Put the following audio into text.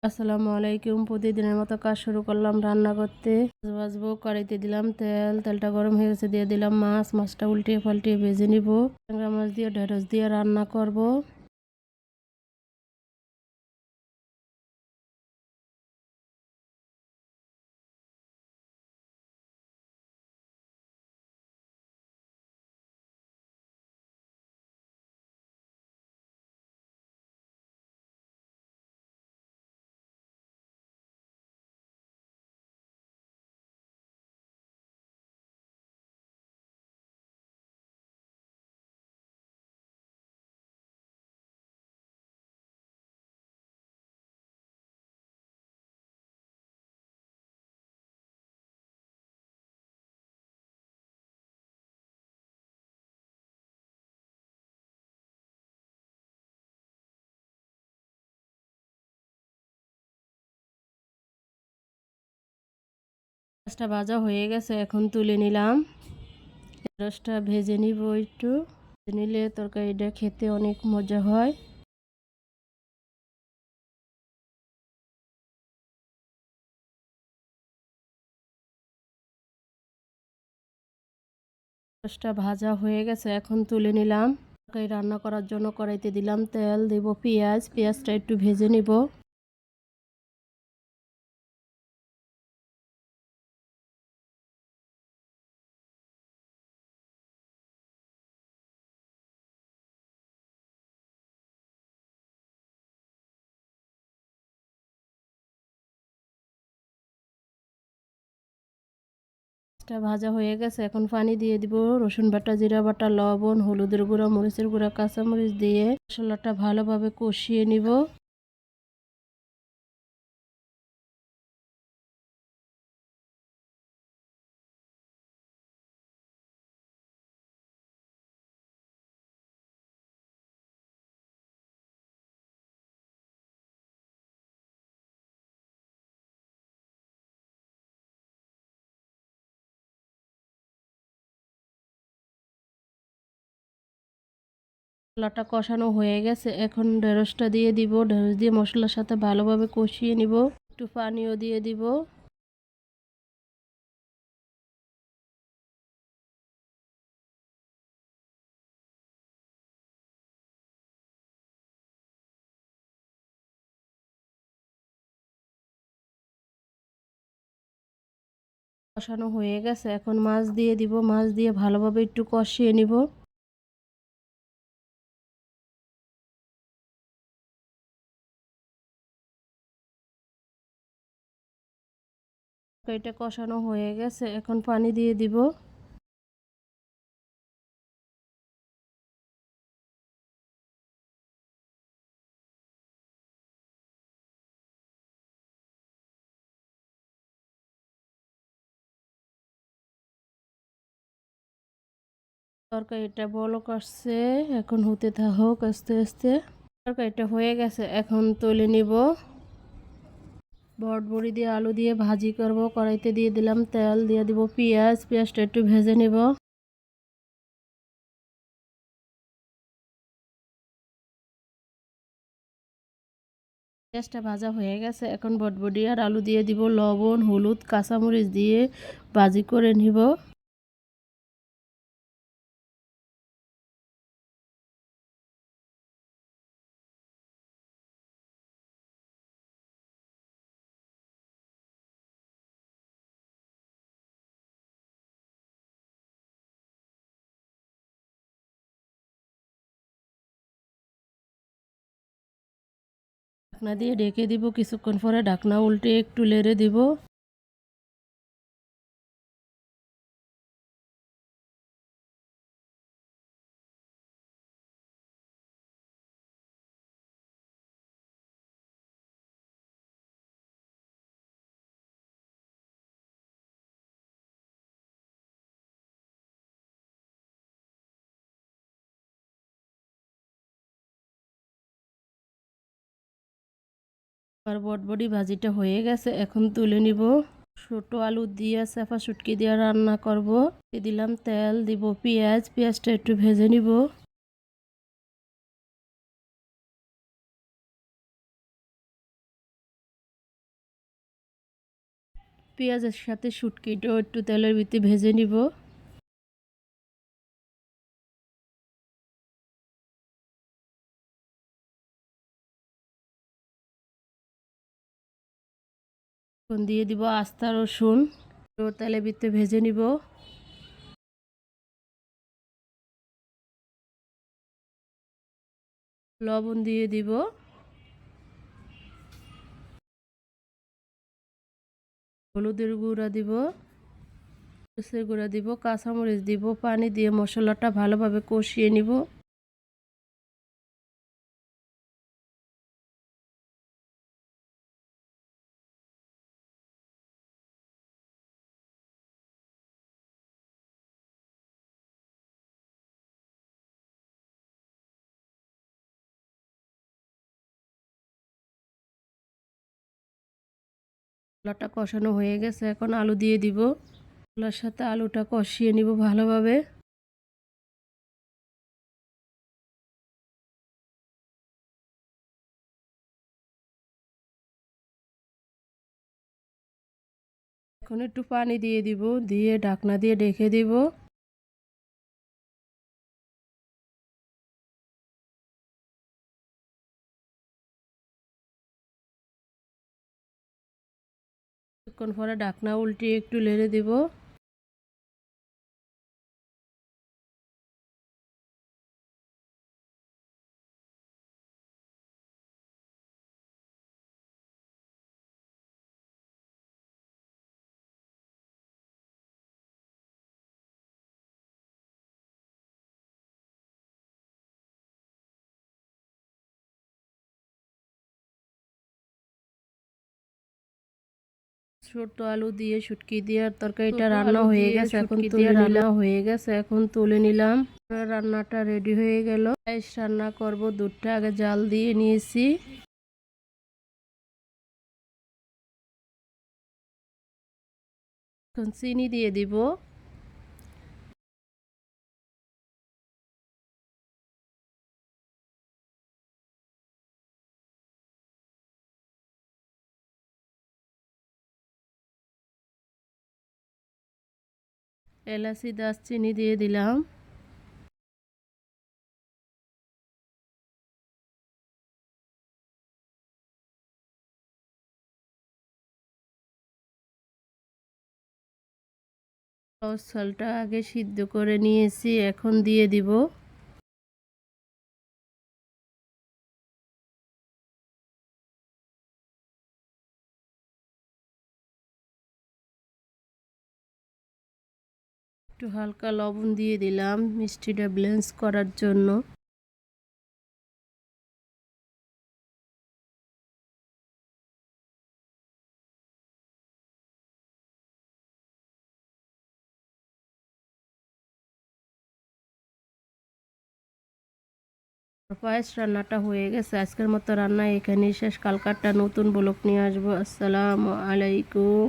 আসসালামু আলাইকুম। প্রতিদিনের মতো কাজ শুরু করলাম রান্না করতে। ভাজবো, কড়াইতে দিলাম তেল, তেলটা গরম হয়ে গেছে, দিয়ে দিলাম মাছ, মাছটা উল্টিয়ে পাল্টিয়ে ভেজে নিব। ট্যাংরা মাছ দিয়ে ঢেঁড়স দিয়ে রান্না করব। মাছটা ভাজা হয়ে গেছে, এখন তুলে নিলাম। ঢেঁড়সটা ভেজে নিব একটু। ভেজে নিলে তরকারিটা খেতে অনেক মজা হয়। ঢেঁড়সটা ভাজা হয়ে গেছে, এখন তুলে নিলাম। তরকারি রান্না করার জন্য কড়াইতে দিলাম তেল, দেব পেঁয়াজ, পেঁয়াজটা একটু ভেজে নিব। মাছটা ভাজা হয়ে গেছে, এখন পানি দিয়ে দিব। রসুন বাটা, জিরা বাটা, লবণ, হলুদের গুঁড়া, মরিচের গুঁড়া, কাঁচামরিচ দিয়ে মশলাটা ভালোভাবে কষিয়ে নিব। মশলাটা কষানো হয়ে গেছে, এখন ঢেঁড়সটা দিয়ে দিব। ঢেঁড়স দিয়ে মশলার সাথে ভালোভাবে কষিয়ে নিব। একটু পানিও দিয়ে দিব। কষানো হয়ে গেছে, এখন মাছ দিয়ে দিব। মাছ দিয়ে ভালোভাবে একটু কষিয়ে নিব। তরকারিটা কষানো হয়ে গেছে, এখন পানি দিয়ে দিব। তরকারিটা বলক আসছে, এখন হতে থাকুক আস্তে আস্তে। তরকারিটা হয়ে গেছে, এখন তুলে নিব। বড়বড়ি দিয়ে আলু দিয়ে ভাজি করব। কড়াইতে দিয়ে দিলাম তেল, দিয়ে দিব পেঁয়াজ, পেঁয়াজটা একটু ভেজে নিব। পেঁয়াজটা ভাজা হয়ে গেছে, এখন বটবডি আর আলু দিয়ে দিব। লবণ, হলুদ, কাঁচামরিচ দিয়ে ভাজি করে নিব। ঢাকনা দিয়ে ঢেকে দিব। কিছুক্ষণ পরে ঢাকনা উল্টে একটু নেড়ে দিব। আর বটবডি ভাজিটা হয়ে গেছে, এখন তুলে নিব। ছোট আলু দিয়ে চাপা শুটকি দিয়ে রান্না করব। দিয়ে দিলাম তেল, দিব পেঁয়াজ, পেঁয়াজটা একটু ভেজে নিব। পেঁয়াজের সাথে শুটকিটাও একটু তেলের ভিতরে ভেজে নিব। এখন দিয়ে দিব আস্তা রসুন, তেলের ভিতরে ভেজে নিব। লবণ দিয়ে দিব, হলুদের গুঁড়া দিব, মরিচের গুঁড়া দিব, কাঁচামরিচ দিব। পানি দিয়ে মশলাটা ভালোভাবে কষিয়ে নিব। মশলাটা কষানো হয়ে গেছে, এখন আলু দিয়ে দিব। মশলার সাথে আলুটা কষিয়ে নিব ভালোভাবে। এখন একটু পানি দিয়ে দিব, দিয়ে ঢাকনা দিয়ে ঢেকে দিব। কিছুক্ষণ পরে ঢাকনা উল্টিয়ে একটু নেড়ে দিব। ছোট আলু দিয়ে শুটকি দিয়ে তরকারিটা রান্না হয়ে গেছে, এখন তুলে নিলাম। রান্নাটা রেডি হয়ে গেল। পায়েস রান্না করব, দুধটা আগে জাল দিয়ে নিয়েছি। এখন চিনি দিয়ে দিব। এলাচি দারচিনি দিয়ে দিলাম। চালটা আগে সিদ্ধ করে নিয়েছি, এখন দিয়ে দিব। একটু হালকা লবণ দিয়ে দিলাম মিষ্টিটা ব্লেন্স করার জন্য। পায়েস রান্নাটা হয়ে গেছে। আজকের মতো রান্না এখানেই শেষ। কালকারটা নতুন ব্লগ নিয়ে আসবো। আসসালামু আলাইকুম।